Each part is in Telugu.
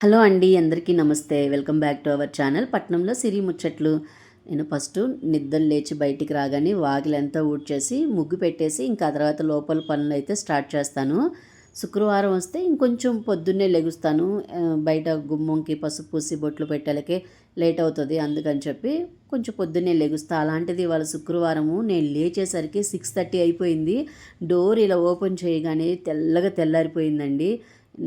హలో అండి. అందరికీ నమస్తే. Welcome back to our channel. పట్నంలో సిరి ముచ్చట్లు. నేను ఫస్టు నిద్ర లేచి బయటికి రాగానే వాకిలంతా ఊడ్చేసి, ముగ్గు పెట్టేసి, ఇంకా ఆ తర్వాత లోపల పనులైతే స్టార్ట్ చేస్తాను. శుక్రవారం వస్తే ఇంకొంచెం పొద్దున్నే లెగుస్తాను. బయట గుమ్మంకి పసుపు పూసి బొట్లు పెట్టాలకే లేట్ అవుతది. అందుకని చెప్పి కొంచెం పొద్దున్నే లెగుస్తా. అలాంటిది ఇవాళ శుక్రవారము నేను లేచేసరికి 6:30 అయిపోయింది. డోర్ ఇలా ఓపెన్ చేయగానే తెల్లగా తెల్లారిపోయిందండి.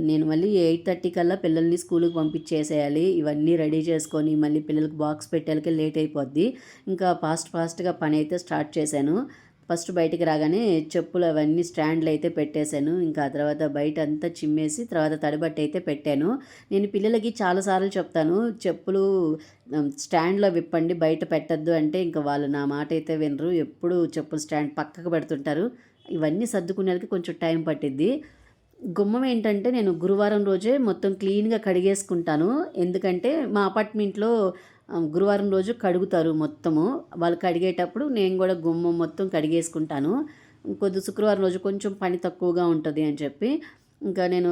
నేను మళ్ళీ 8:30 కల్లా పిల్లల్ని స్కూలుకి పంపించేసేయాలి. ఇవన్నీ రెడీ చేసుకొని మళ్ళీ పిల్లలకి బాక్స్ పెట్టేలకే లేట్ అయిపోద్ది. ఇంకా ఫాస్ట్‌గా పనైతే స్టార్ట్ చేశాను. ఫస్ట్ బయటికి రాగానే చెప్పులు అవన్నీ స్టాండ్‌లో అయితే పెట్టేశాను. ఇంకా ఆ తర్వాత బయటంతా చిమ్మేసి తర్వాత తడిబట్ట అయితే పెట్టాను. నేను పిల్లలకి చాలా సార్లు చెప్తాను, చెప్పులు స్టాండ్‌లో విప్పండి, బయట పెట్టొద్దు అంటే ఇంక వాళ్ళు నా మాట అయితే వినరు. ఎప్పుడు చెప్పులు స్టాండ్ పక్కకు పెడుతుంటారు. ఇవన్నీ సర్దుకునేలకి కొంచెం టైం పట్టిద్ది. గుమ్మం ఏంటంటే నేను గురువారం రోజే మొత్తం క్లీన్‌గా కడిగేసుకుంటాను. ఎందుకంటే మా అపార్ట్మెంట్‌లో గురువారం రోజు కడుగుతారు మొత్తము. వాళ్ళు కడిగేటప్పుడు నేను గూడా గుమ్మం మొత్తం కడిగేసుకుంటాను. శుక్రవారం రోజు కొంచెం పని తక్కువగా ఉంటది అని చెప్పి, ఇంకా నేను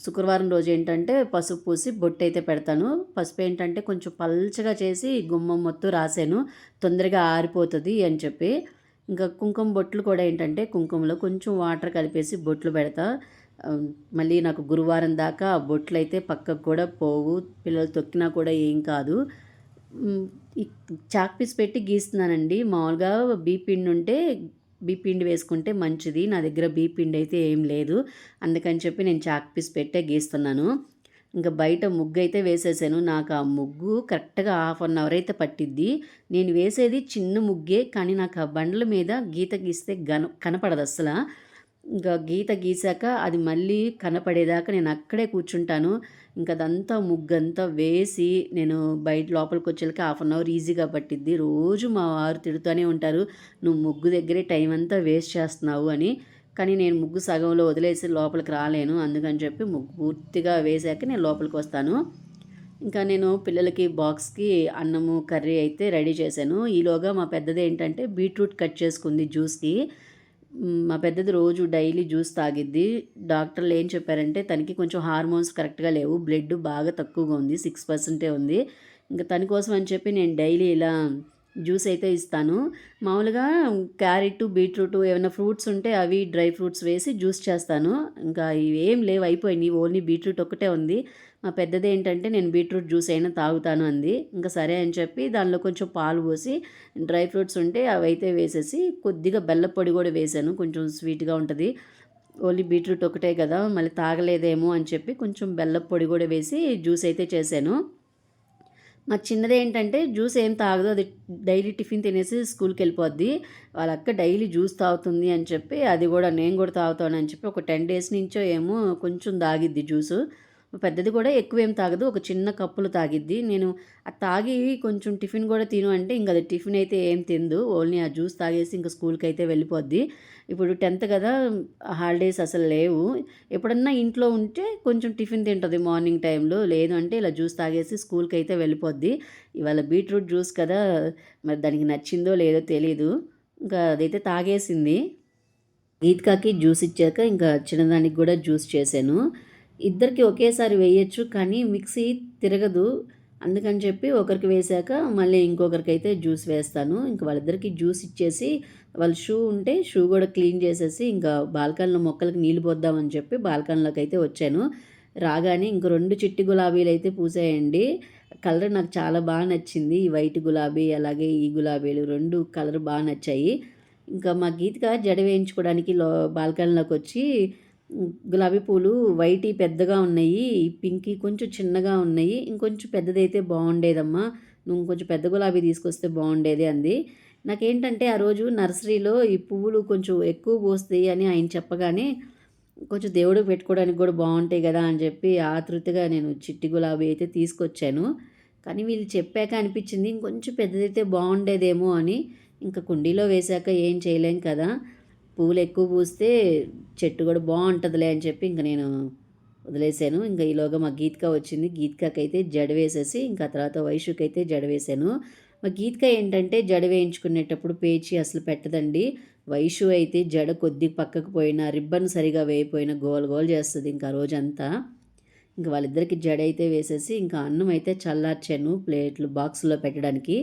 శుక్రవారం రోజు ఏంటంటే పసుపు పూసి బొట్టయితే పెడతాను. పసుపు ఏంటంటే కొంచెం పల్చగా చేసి గుమ్మం మొత్తం రాసాను. తొందరగా ఆరిపోతది అని చెప్పి. ఇంకా కుంకుమ బొట్లు కూడా ఏంటంటే కుంకుమలో కొంచెం వాటర్ కలిపేసి బొట్లు పెడతా. మళ్ళీ నాకు గురువారం దాకా ఆ బొట్లయితే పక్కకు కూడా పోవు. పిల్లలు తొక్కినా కూడా ఏం కాదు. హ్మ్. ఈ చాక్ పీస్ పెట్టి గీస్తున్నానండి. మామూలుగా పిండి ఉంటే పిండి వేసుకుంటే మంచిది. నా దగ్గర పిండి అయితే ఏం లేదు. అందుకని చెప్పి నేను చాక్ పీస్ పెట్టే గీస్తున్నాను. ఇంక బయట ముగ్గయితే వేసేసాను. నాకు ఆ ముగ్గు కరెక్ట్‌గా హాఫ్ అన్ అవర్ అయితే పట్టిద్ది. నేను వేసేది చిన్న ముగ్గే, కానీ నాకు ఆ బండల మీద గీత గీస్తే కనపడదస్సల. ఇంకా గీత గీసాక అది మళ్ళీ కనపడేదాకా నేను అక్కడే కూర్చుంటాను. ఇంక అదంతా ముగ్గంతా వేసి నేను బయట లోపలికొచ్చేలకి హాఫ్ అన్ అవర్ ఈజీగా పట్టిద్ది. రోజు మా వారు తిడుతూనే ఉంటారు, "నువ్వు ముగ్గు దగ్గరే టైం అంతా వేస్ట్ చేస్తున్నావు" అని. కానీ నేను ముగ్గు సగంలో వదిలేసి లోపలికి రాలేను. అందుకని చెప్పి ముగ్గు పూర్తిగా వేశాక నేను లోపలికొస్తాను. ఇంకా నేను పిల్లలకి బాక్స్‌కి అన్నము, కర్రీ అయితే రెడీ చేశాను. ఈలోగా మా పెద్దదేంటంటే బీట్రూట్ కట్ చేసుకుంది జ్యూస్‌కి. మా పెద్దది రోజు డైలీ జ్యూస్ తాగిద్ది. డాక్టర్లు ఏం చెప్పారంటే తనకి కొంచెం హార్మోన్స్ కరెక్ట్‌గా లేవు. బ్లడ్ బాగా తక్కువగా ఉంది. 6% ఉంది. ఇంక తన కోసం అని చెప్పి నేను డైలీ ఇలా జ్యూస్ అయితే ఇస్తాను. మామూలుగా క్యారెట్టు, బీట్రూటు ఏమైనా ఫ్రూట్స్ ఉంటే అవి డ్రై ఫ్రూట్స్ వేసి జ్యూస్ చేస్తాను. ఇంకా ఇవేం లేవు, అయిపోయినియి. ఓన్లీ బీట్రూట్ ఒక్కటే ఉంది. మా పెద్దదేంటంటే నేను బీట్రూట్ జ్యూస్ అయినా తాగుతాను అంది. ఇంక సరే అని చెప్పి దానిలో కొంచెం పాలు పోసి డ్రై ఫ్రూట్స్ ఉంటే అవైతే వేసేసి కొద్దిగా బెల్లపు పొడి కూడా వేశాను. కొంచెం స్వీట్‌గా ఉంటది. ఓన్లీ బీట్రూట్ ఒకటే కదా, మళ్ళీ తాగలేదేమో అని చెప్పి కొంచెం బెల్లపు పొడి కూడా వేసి జ్యూస్ అయితే చేశాను. మా చిన్నదేంటంటే జ్యూస్ ఏం తాగదు. అది డైలీ టిఫిన్ తినేసి స్కూల్‌కెళ్ళిపోద్ది. వాళ్ళ అక్క డైలీ జ్యూస్ తాగుతుంది అని చెప్పి అది కూడా నేను కూడా తాగుతానని చెప్పి ఒక 10 డేస్ నుంచో ఏమో కొంచెం తాగిద్ది జ్యూసు. మా పెద్దది కూడా ఎక్కువేం తాగదు. ఒక చిన్న కప్పులో తాగిద్ది. నేను అది తాగి కొంచెం టిఫిన్ కూడా తిను అంటే ఇంక అది టిఫిన్ అయితే ఏం తినదు. ఓన్లీ ఆ జ్యూస్ తాగేసి ఇంక స్కూల్‌కైతే వెళ్ళిపోద్ది. ఇప్పుడు 10థ్ కదా, హాలిడేస్ అసలు లేవు. ఎప్పుడన్నా ఇంట్లో ఉంటే కొంచెం టిఫిన్ తింటది మార్నింగ్ టైంలో. లేదు అంటే ఇలా జ్యూస్ తాగేసి స్కూల్‌కైతే వెళ్ళిపోద్ది. ఇవాళ బీట్రూట్ జ్యూస్ కదా, మరి దానికి నచ్చిందో లేదో తెలీదు. ఇంకా అదైతే తాగేసింది. గీతికాకి జ్యూస్ ఇచ్చాక ఇంకా చిన్నదానికి గూడా జ్యూస్ చేశాను. ఇద్దరికి ఒకేసారి వేయొచ్చు, కానీ మిక్సీ తిరగదు. అందుకని చెప్పి ఒకరికి వేశాక మళ్ళీ ఇంకొకరికైతే జ్యూస్ వేస్తాను. ఇంక వాళ్ళిద్దరికీ జ్యూస్ ఇచ్చేసి, వాళ్ళ షూ ఉంటే షూ గూడా క్లీన్ చేసేసి, ఇంకా బాల్కనీలో మొక్కలకి నీళ్ళు పోద్దామని చెప్పి బాల్కనీలోకైతే వచ్చాను. రాగానే ఇంక 2 చిట్టి గులాబీలైతే పూసాయండి. కలర్ నాకు చాలా నచ్చింది. ఈ వైట్ గులాబీ అలాగే ఈ గులాబీలు 2 కలర్ నచ్చాయి. ఇంకా మా గీతిక జడ వేయించుకోవడానికి బాల్కనీలోకొచ్చి గులాబీ పూలు వైట్‌యి పెద్దగా ఉన్నాయి, పింక్‌యి కొంచెం చిన్నగా ఉన్నాయి. ఇంకొంచెం పెద్దదైతే బావుండేదమ్మా, నువ్వు కొంచెం పెద్ద గులాబీ తీసుకొస్తే బావుండేది అంది. నాకేంటంటే ఆ రోజు నర్సరీలో ఈ పువ్వులు కొంచెం ఎక్కువ పూస్తాయి అని ఆయన చెప్పగానే, కొంచెం దేవుడికి పెట్టుకోవడానికి కూడా బావుంటాయి గదా అని చెప్పి ఆతృతగా నేను చిట్టి గులాబీ అయితే తీసుకొచ్చాను. కానీ వీళ్ళు చెప్పాక అనిపించింది ఇంకొంచెం పెద్దదైతే బావుండేదేమో అని. ఇంక కుండీలో వేశాక ఏం చేయలేం కదా, పువ్వులు ఎక్కువ పూస్తే చెట్టు కూడా బావుంటదిలే అని చెప్పి ఇంక నేను వదిలేసాను. ఇంక ఈలోగా మా గీతిక వచ్చింది. గీతికకైతే జడ వేసేసి ఇంకా తర్వాత వైషుకైతే జడ వేశాను. మా గీతిక ఏంటంటే జడ వేయించుకునేటప్పుడు పేచి అసలు పెట్టదండి. వైషు అయితే జడ కొద్దిగా పక్కకు పోయినా, రిబ్బన్ సరిగా వేయపోయినా గోల గోల చేస్తది ఇంక ఆ రోజంతా. ఇంక వాళ్ళిద్దరికి జడ అయితే వేసేసి ఇంకా అన్నం అయితే చల్లార్చాను ప్లేట్లు బాక్స్లో పెట్టడానికి.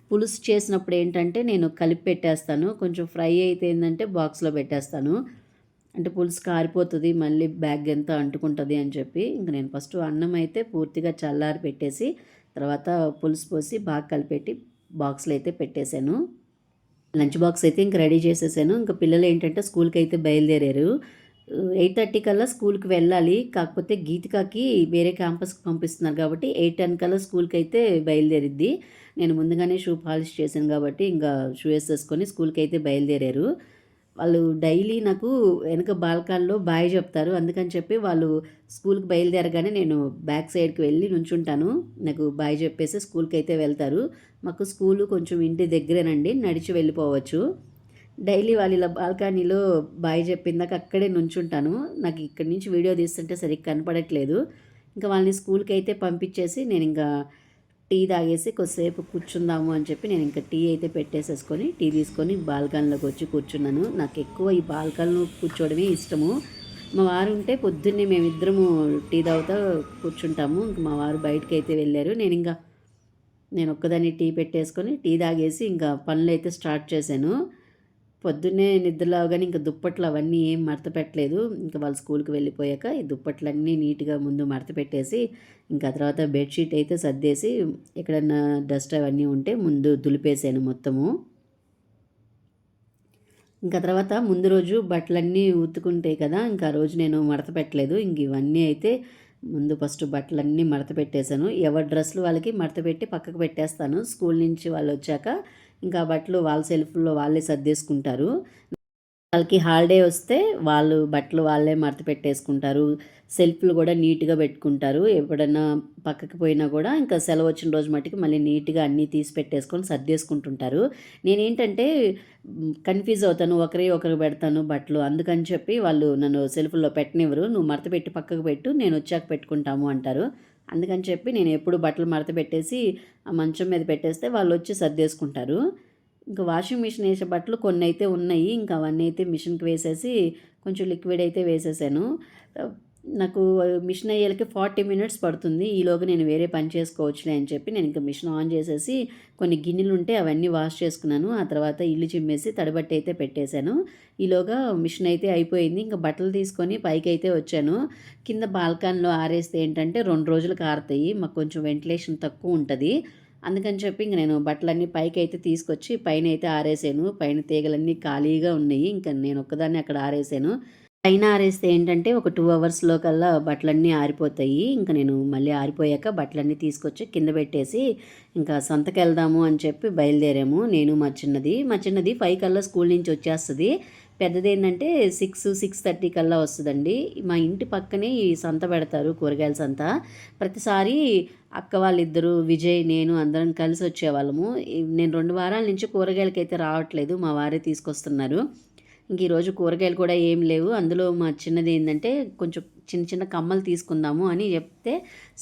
పులుసు చేసినప్పుడు ఏంటంటే నేను కలిపి పెట్టేస్తాను, కొంచెం ఫ్రై అయితే ఏంటంటే బాక్స్లో పెట్టేస్తాను. అంటే పులుసు కారిపోతుంది, మళ్ళీ బ్యాగ్ అంతా అంటుకుంటుంది అని చెప్పి ఇంక నేను ఫస్ట్ అన్నం అయితే పూర్తిగా చల్లారి పెట్టేసి తర్వాత పులుసు పోసి బాగా కలిపెట్టి బాక్స్లో అయితే పెట్టేశాను. లంచ్ బాక్స్ అయితే ఇంక రెడీ చేసేసాను. ఇంక పిల్లలు ఏంటంటే స్కూల్కి అయితే బయలుదేరారు. 8:30 కల్లా స్కూల్కి వెళ్ళాలి. కాకపోతే గీతికాకి వేరే క్యాంపస్కి పంపిస్తున్నారు కాబట్టి 8:10 కల్లా స్కూల్కి అయితే బయలుదేరిద్ది. నేను ముందుగానే షూ పాలిష్ చేశాను కాబట్టి ఇంకా షూ వేసేసుకొని స్కూల్కి అయితే బయలుదేరారు. వాళ్ళు డైలీ నాకు వెనక బాల్కనీలో బాయ్ చెప్తారు. అందుకని చెప్పి వాళ్ళు స్కూల్కి బయలుదేరగానే నేను బ్యాక్ సైడ్కి వెళ్ళి నుంచుంటాను. నాకు బాయ్ చెప్పేసి స్కూల్కి అయితే వెళ్తారు. మాకు స్కూలు కొంచెం ఇంటి దగ్గరేనండి, నడిచి వెళ్ళిపోవచ్చు. డైలీ వాళ్ళు ఇలా బాల్కనీలో బాయ్ చెప్పిందాక అక్కడే నుంచుంటాను. నాకు ఇక్కడి నుంచి వీడియో తీస్తుంటే సరిగ్గా కనపడట్లేదు. ఇంకా వాళ్ళని స్కూల్కి అయితే పంపించేసి నేను ఇంకా టీ తాగేసి కొద్దిసేపు కూర్చుందాము అని చెప్పి నేను ఇంకా టీ అయితే పెట్టేసేసుకొని టీ తీసుకొని బాల్కనీలోకి వచ్చి కూర్చున్నాను. నాకు ఎక్కువ ఈ బాల్కనీలో కూర్చోవడమే ఇష్టము. మా వారు ఉంటే పొద్దున్నే మేమిద్దరము టీ తాగుతూ కూర్చుంటాము. ఇంక మా వారు బయటకు అయితే వెళ్ళారు. నేను ఒక్కదాన్ని టీ పెట్టేసుకొని టీ తాగేసి ఇంకా పనులు అయితే స్టార్ట్ చేశాను. పొద్దున్నే నిద్రలేవగానే ఇంకా దుప్పట్లు అవన్నీ ఏం మడత పెట్టలేదు. ఇంకా వాళ్ళు స్కూల్కి వెళ్ళిపోయాక ఈ దుప్పట్లన్నీ నీట్గా ముందు మడత పెట్టేసి ఇంకా తర్వాత బెడ్షీట్ అయితే సర్దేసి ఎక్కడన్నా డస్ట్ అవన్నీ ఉంటే ముందు దులిపేసాను మొత్తము. ఇంకా తర్వాత ముందు రోజు బట్టలన్నీ ఉతుకుంటాయి కదా, ఇంకా రోజు నేను మడత పెట్టలేదు. ఇంక ఇవన్నీ అయితే ముందు ఫస్ట్ బట్టలన్నీ మడత పెట్టేశాను. ఎవరి డ్రెస్సులు వాళ్ళకి మడత పెట్టి పక్కకు పెట్టేస్తాను. స్కూల్ నుంచి వాళ్ళు వచ్చాక ఇంకా బట్టలు వాళ్ళ సెల్ఫ్లో వాళ్ళే సర్దేసుకుంటారు. వాళ్ళకి హాలిడే వస్తే వాళ్ళు బట్టలు వాళ్ళే మడత పెట్టేసుకుంటారు. సెల్ఫ్లు కూడా నీట్గా పెట్టుకుంటారు. ఎప్పుడన్నా పక్కకి పోయినా కూడా ఇంకా సెలవు వచ్చిన రోజు మట్టుకు మళ్ళీ నీట్గా అన్నీ తీసి పెట్టేసుకొని సర్దేసుకుంటుంటారు. నేనేంటంటే కన్ఫ్యూజ్ అవుతాను, ఒకరు పెడతాను బట్టలు. అందుకని చెప్పి వాళ్ళు నన్ను సెల్ఫ్లో పెట్టనివ్వరు. నువ్వు మడత పెట్టి పక్కకు పెట్టు, నేను వచ్చాక పెట్టుకుంటాము అంటారు. అందుకని చెప్పి నేను ఎప్పుడు బట్టలు మడత పెట్టేసి ఆ మంచం మీద పెట్టేస్తే వాళ్ళు వచ్చి సర్దేసుకుంటారు. ఇంకా వాషింగ్ మిషన్ వేసే బట్టలు కొన్ని అయితే ఉన్నాయి. ఇంకా అవన్నీ అయితే మిషన్కి వేసేసి కొంచెం లిక్విడ్ అయితే వేసేసాను. నాకు మిషన్ అయ్యేలకి 40 మినిట్స్ పడుతుంది. ఈలోగా నేను వేరే పని చేసుకోవచ్చులే అని చెప్పి నేను ఇంకా మిషన్ ఆన్ చేసేసి కొన్ని గిన్నెలు ఉంటే అవన్నీ వాష్ చేసుకున్నాను. ఆ తర్వాత ఇల్లు చిమ్మేసి తడిబట్టి అయితే పెట్టేశాను. ఈలోగా మిషన్ అయితే అయిపోయింది. ఇంకా బట్టలు తీసుకొని పైకి అయితే వచ్చాను. కింద బాల్కనీలో ఆరేస్తే ఏంటంటే 2 రోజులకు ఆరుతాయి. మాకు కొంచెం వెంటిలేషన్ తక్కువ ఉంటుంది. అందుకని చెప్పి ఇంక నేను బట్టలన్నీ పైకి అయితే తీసుకొచ్చి పైన అయితే ఆరేసాను. పైన తీగలన్నీ ఖాళీగా ఉన్నాయి. ఇంకా నేను ఒక్కదాన్ని అక్కడ ఆరేసాను. పైన ఆరేస్తే ఏంటంటే ఒక 2 అవర్స్లో కల్లా బట్టలన్నీ ఆరిపోతాయి. ఇంకా నేను మళ్ళీ ఆరిపోయాక బట్టలన్నీ తీసుకొచ్చి కింద పెట్టేసి ఇంకా సంతకి వెళ్దాము అని చెప్పి బయలుదేరాము. నేను మా చిన్నది 5 కల్లా స్కూల్ నుంచి వచ్చేస్తుంది. పెద్దది ఏంటంటే 6-6:30 కల్లా వస్తుందండి. మా ఇంటి పక్కనే ఈ సంత పెడతారు, కూరగాయల సంత. ప్రతిసారి అక్క వాళ్ళిద్దరూ, విజయ్, నేను అందరం కలిసి వచ్చేవాళ్ళము. నేను 2 వారాల నుంచి కూరగాయలకైతే రావట్లేదు, మా వారే తీసుకొస్తున్నారు. ఇంక ఈరోజు కూరగాయలు కూడా ఏం లేవు. అందులో మా చిన్నది ఏంటంటే కొంచెం చిన్న కమ్మలు తీసుకుందాము అని చెప్తే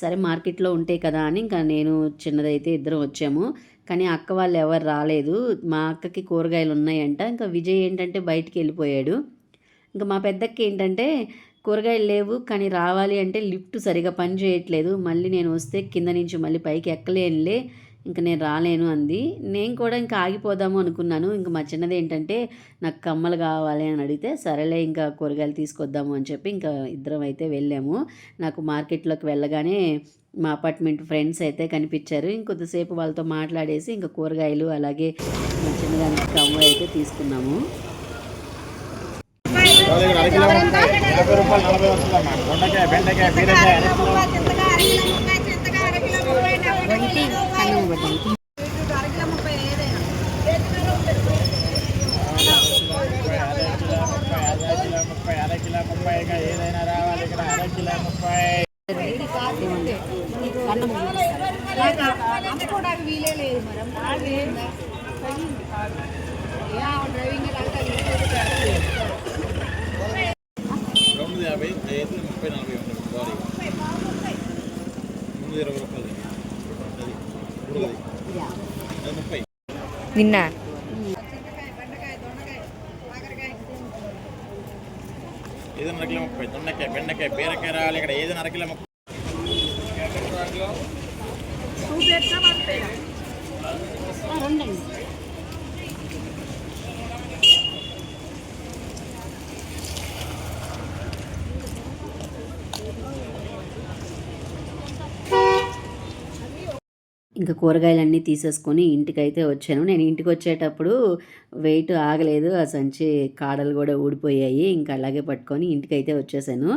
సరే మార్కెట్లో ఉంటాయి కదా అని ఇంకా నేను చిన్నదైతే ఇద్దరం వచ్చాము. కానీ అక్క వాళ్ళు ఎవరు రాలేదు. మా అక్కకి కూరగాయలు ఉన్నాయంట. ఇంకా విజయ్ ఏంటంటే బయటికి వెళ్ళిపోయాడు. ఇంకా మా పెద్దక్క ఏంటంటే కూరగాయలు లేవు కానీ రావాలి అంటే లిఫ్ట్ సరిగా పని చేయట్లేదు, మళ్ళీ నేను వస్తే కింద నుంచి మళ్ళీ పైకి ఎక్కలేనులే, ఇంక నేను రాలేను అంది. నేను కూడా ఇంకా ఆగిపోదాము అనుకున్నాను. ఇంక మా చిన్నది ఏంటంటే నాకు కమ్మలు కావాలి అని అడిగితే సరేలే ఇంకా కూరగాయలు తీసుకొద్దాము అని చెప్పి ఇంకా ఇద్దరం అయితే వెళ్ళాము. నాకు మార్కెట్లోకి వెళ్ళగానే మా అపార్ట్మెంట్ ఫ్రెండ్స్ అయితే కనిపించారు. ఇంకొద్దిసేపు వాళ్ళతో మాట్లాడేసి ఇంకా కూరగాయలు అలాగే మా చిన్నదానికి కమ్మ అయితే తీసుకున్నాము. ఏదైనా రావాలి ఇక్కడ అరకిలో 30 వీలే లేదు మేడం. డ్రైవింగ్ 250, 30, 40 ముందు 20 రూపాయలు నిన్న ఏదైనా 30 30, దొండకాయ, బెండకాయ, బీరకాయ రావాలి ఇక్కడ ఏదైనా అరకిలో 30. రెండండి. ఇంకా కూరగాయలన్నీ తీసేసుకొని ఇంటికైతే వచ్చాను. నేను ఇంటికి వచ్చేటప్పుడు వెయిట్ ఆగలేదు. ఆ సంచి కాడలు కూడా ఊడిపోయాయి. ఇంకా అలాగే పట్టుకొని ఇంటికైతే వచ్చేసాను.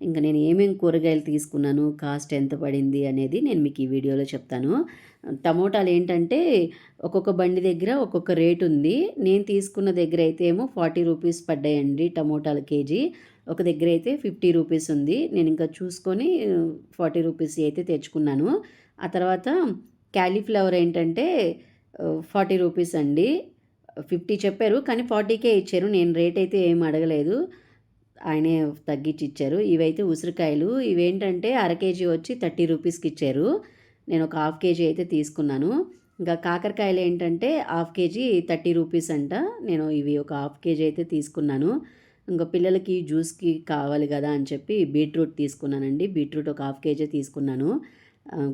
ఇంకా నేను ఏమేమి కూరగాయలు తీసుకున్నాను, కాస్ట్ ఎంత పడింది అనేది నేను మీకు ఈ వీడియోలో చెప్తాను. టమోటాలు ఏంటంటే ఒక్కొక్క బండి దగ్గర ఒక్కొక్క రేట్ ఉంది. నేను తీసుకున్న దగ్గర అయితే ఏమో 40 రూపీస్ పడ్డాయండి టమోటాలు కేజీ. ఒక దగ్గర అయితే 50 రూపీస్ ఉంది. నేను ఇంకా చూసుకొని 40 రూపీస్ అయితే తెచ్చుకున్నాను. ఆ తర్వాత క్యాలీఫ్లవర్ ఏంటంటే 40 రూపీస్ అండి. 50 చెప్పారు కానీ 40కే ఇచ్చారు. నేను రేట్ అయితే ఏమి అడగలేదు. ఆయనే తగ్గించి ఇచ్చారు. ఇవైతే ఉసిరికాయలు. ఇవేంటంటే అర కేజీ వచ్చి 30 రూపీస్కి ఇచ్చారు. నేను ఒక హాఫ్ కేజీ అయితే తీసుకున్నాను. ఇంకా కాకరకాయలు ఏంటంటే హాఫ్ కేజీ 30 రూపీస్ అంట. నేను ఇవి ఒక హాఫ్ కేజీ అయితే తీసుకున్నాను. ఇంకా పిల్లలకి జ్యూస్కి కావాలి కదా అని చెప్పి బీట్రూట్ తీసుకున్నానండి. బీట్రూట్ ఒక హాఫ్ కేజీ తీసుకున్నాను.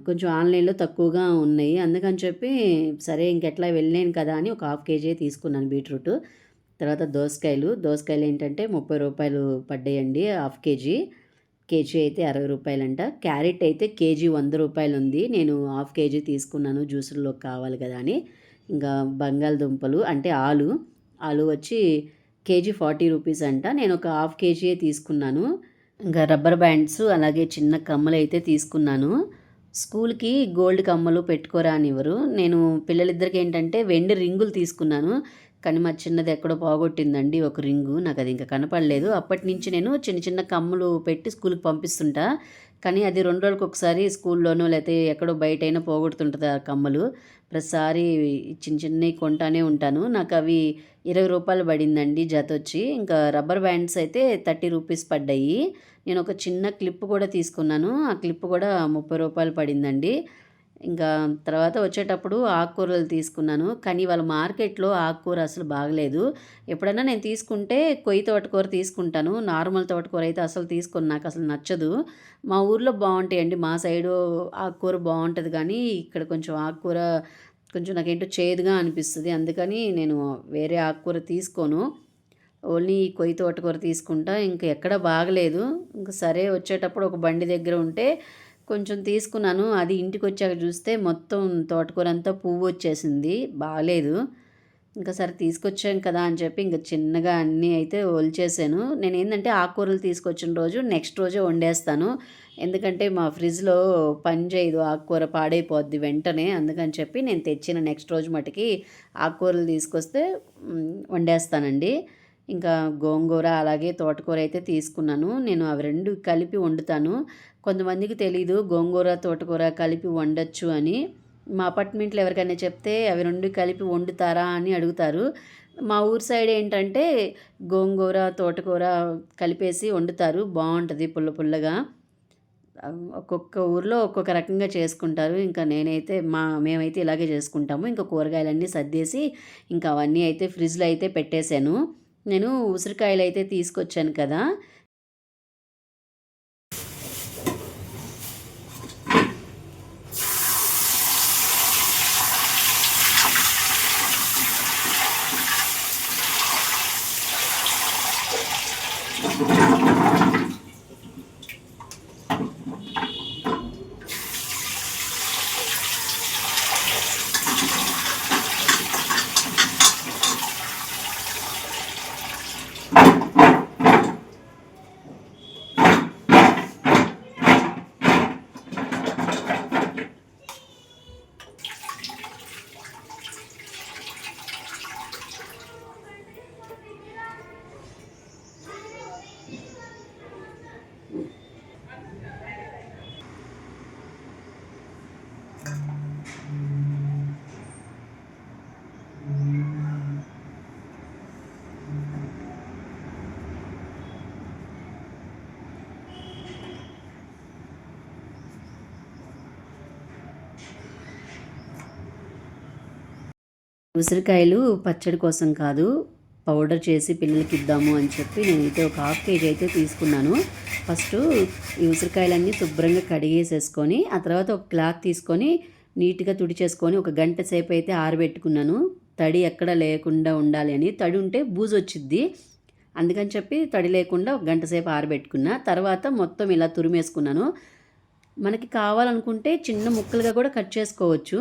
కొంచెం ఆన్లైన్లో తక్కువగా ఉన్నాయి. అందుకని చెప్పి సరే ఇంకెట్లా వెళ్ళలేను కదా అని ఒక హాఫ్ కేజీ తీసుకున్నాను బీట్రూట్. తర్వాత దోసకాయలు ఏంటంటే 30 రూపాయలు పడ్డాయండి హాఫ్ కేజీ. కేజీ అయితే 60 రూపాయలంట. క్యారెట్ అయితే కేజీ 100 రూపాయలు ఉంది. నేను హాఫ్ కేజీ తీసుకున్నాను జ్యూసుల్లో కావాలి కదా అని. ఇంకా బంగాళదుంపలు అంటే ఆలు వచ్చి కేజీ 40 రూపీస్ అంట. నేను ఒక హాఫ్ కేజీయే తీసుకున్నాను. ఇంకా రబ్బర్ బ్యాండ్స్ అలాగే చిన్న కమ్మలు అయితే తీసుకున్నాను. స్కూల్కి గోల్డ్ కమ్మలు పెట్టుకోరానివ్వరు. నేను పిల్లలిద్దరికి ఏంటంటే వెండి రింగులు తీసుకున్నాను. కానీ మా చిన్నది ఎక్కడో పోగొట్టిందండి ఒక రింగు. నాకు అది ఇంకా కనపడలేదు. అప్పటి నుంచి నేను చిన్న చిన్న కమ్ములు పెట్టి స్కూల్కి పంపిస్తుంటా. కానీ అది 2 రోజులకు ఒకసారి స్కూల్లోనో లేకపోతే ఎక్కడో బయటైనా పోగొడుతుంటుంది ఆ కమ్మలు. ప్రతిసారి చిన్న చిన్నవి కొంటానే ఉంటాను. నాకు అవి 20 రూపాయలు పడిందండి జత వచ్చి. ఇంకా రబ్బర్ బ్యాండ్స్ అయితే 30 రూపీస్ పడ్డాయి. నేను ఒక చిన్న క్లిప్ కూడా తీసుకున్నాను. ఆ క్లిప్ కూడా 30 రూపాయలు పడిందండి. ఇంకా తర్వాత వచ్చేటప్పుడు ఆకుకూరలు తీసుకున్నాను. కానీ వాళ్ళ మార్కెట్లో ఆకుకూర అసలు బాగలేదు. ఎప్పుడైనా నేను తీసుకుంటే కొయ్యి తోటకూర తీసుకుంటాను. నార్మల్ తోటకూర అయితే అసలు తీసుకోను. నాకు అసలు నచ్చదు. మా ఊర్లో బాగుంటాయండి. మా సైడు ఆకుకూర బాగుంటుంది కానీ ఇక్కడ కొంచెం ఆకుకూర కొంచెం నాకేంటో చేదుగా అనిపిస్తుంది. అందుకని నేను వేరే ఆకుకూర తీసుకోను. ఓన్లీ కొయ్యి తోటకూర తీసుకుంటా. ఇంకా ఎక్కడ బాగలేదు. ఇంకా సరే వచ్చేటప్పుడు ఒక బండి దగ్గర ఉంటే కొంచెం తీసుకున్నాను. అది ఇంటికి వచ్చాక చూస్తే మొత్తం తోటకూర అంతా పువ్వు వచ్చేసింది. బాగాలేదు. ఇంకా సరే తీసుకొచ్చాం కదా అని చెప్పి ఇంకా చిన్నగా అన్నీ అయితే ఒలిచేసాను. నేను ఏంటంటే ఆకుకూరలు తీసుకొచ్చిన రోజు నెక్స్ట్ రోజే వండేస్తాను. ఎందుకంటే మా ఫ్రిడ్జ్లో పని చేయదు, ఆకుకూర పాడైపోద్ది వెంటనే. అందుకని చెప్పి నేను తెచ్చిన నెక్స్ట్ రోజు మటుకి ఆకుకూరలు తీసుకొస్తే వండేస్తానండి. ఇంకా గోంగూర అలాగే తోటకూర అయితే తీసుకున్నాను. నేను అవి 2 కలిపి వండుతాను. కొంతమందికి తెలీదు గోంగూర తోటకూర కలిపి వండొచ్చు అని. మా అపార్ట్మెంట్లో ఎవరికైనా చెప్తే అవి 2 కలిపి వండుతారా అని అడుగుతారు. మా ఊరు సైడ్ ఏంటంటే గోంగూర తోటకూర కలిపేసి వండుతారు. బాగుంటుంది పుల్ల పుల్లగా. ఒక్కొక్క ఊర్లో ఒక్కొక్క రకంగా చేసుకుంటారు. ఇంకా మేమైతే ఇలాగే చేసుకుంటాము. ఇంకా కూరగాయలన్నీ సర్దేసి ఇంకా అవన్నీ అయితే ఫ్రిడ్జ్లో అయితే పెట్టేశాను. నేను ఉసిరికాయలు అయితే తీసుకొచ్చాను కదా. ఉసిరికాయలు పచ్చడి కోసం కాదు, పౌడర్ చేసి పిల్లలకి ఇద్దాము అని చెప్పి నేనైతే ఒక హాఫ్ కేజీ అయితే తీసుకున్నాను. ఫస్ట్ ఈ ఉసిరికాయలన్నీ శుభ్రంగా కడిగేసేసుకొని ఆ తర్వాత ఒక క్లాత్ తీసుకొని నీట్గా తుడిచేసుకొని ఒక గంట సేపు అయితే ఆరబెట్టుకున్నాను. తడి ఎక్కడ లేకుండా ఉండాలి అని. తడి ఉంటే బూజు వచ్చిద్ది, అందుకని చెప్పి తడి లేకుండా ఒక గంట సేపు ఆరబెట్టుకున్నా. తర్వాత మొత్తం ఇలా తురిమేసుకున్నాను. మనకి కావాలనుకుంటే చిన్న ముక్కలుగా కూడా కట్ చేసుకోవచ్చు.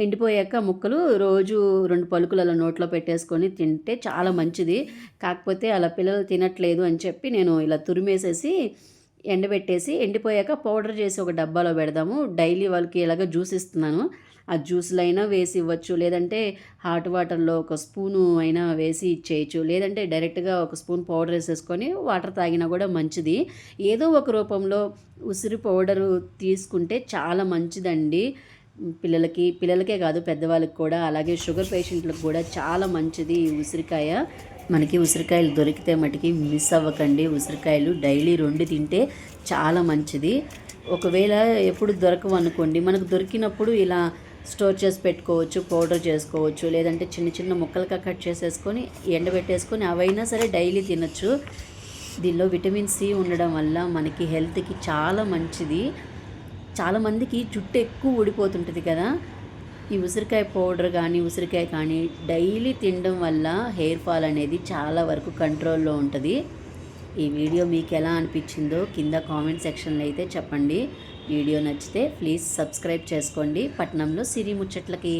ఎండిపోయాక ముక్కలు రోజు 2 పలుకులు అలా నోట్లో పెట్టేసుకొని తింటే చాలా మంచిది. కాకపోతే అలా పిల్లలు తినట్లేదు అని చెప్పి నేను ఇలా తురిమేసేసి ఎండబెట్టేసి ఎండిపోయాక పౌడర్ చేసి ఒక డబ్బాలో పెడదాము. డైలీ వాళ్ళకి ఇలాగ జ్యూస్ ఇస్తున్నాను. ఆ జ్యూస్లో అయినా వేసి ఇవ్వచ్చు, లేదంటే హాట్ వాటర్లో ఒక స్పూను అయినా వేసి ఇచ్చేయచ్చు, లేదంటే డైరెక్ట్గా ఒక స్పూన్ పౌడర్ వేసేసుకొని వాటర్ తాగినా కూడా మంచిది. ఏదో ఒక రూపంలో ఉసిరి పౌడరు తీసుకుంటే చాలా మంచిదండి. పిల్లలకే కాదు పెద్దవాళ్ళకి కూడా, అలాగే షుగర్ పేషెంట్లకు కూడా చాలా మంచిది ఈ ఉసిరికాయ. మనకి ఉసిరికాయలు దొరికితే మటుకి మిస్ అవ్వకండి. ఉసిరికాయలు డైలీ 2 తింటే చాలా మంచిది. ఒకవేళ ఎప్పుడు దొరకవు అనుకోండి, మనకు దొరికినప్పుడు ఇలా స్టోర్ చేసి పెట్టుకోవచ్చు, పౌడర్ చేసుకోవచ్చు, లేదంటే చిన్న చిన్న ముక్కలుగా కట్ చేసేసుకొని ఎండబెట్టేసుకొని అవైనా సరే డైలీ తినచ్చు. దీనిలో విటమిన్ సి ఉండడం వల్ల మనకి హెల్త్కి చాలా మంచిది. చాలామందికి జుట్టు ఎక్కువ ఊడిపోతుంటుంది కదా, ఈ ఉసిరికాయ పౌడర్ కానీ ఉసిరికాయ కానీ డైలీ తినడం వల్ల హెయిర్ ఫాల్ అనేది చాలా వరకు కంట్రోల్లో ఉంటుంది. ఈ వీడియో మీకు ఎలా అనిపించిందో కింద కామెంట్ సెక్షన్లో అయితే చెప్పండి. వీడియో నచ్చితే ప్లీజ్ సబ్స్క్రైబ్ చేసుకోండి. పట్నంలో సిరి ముచ్చట్లకి.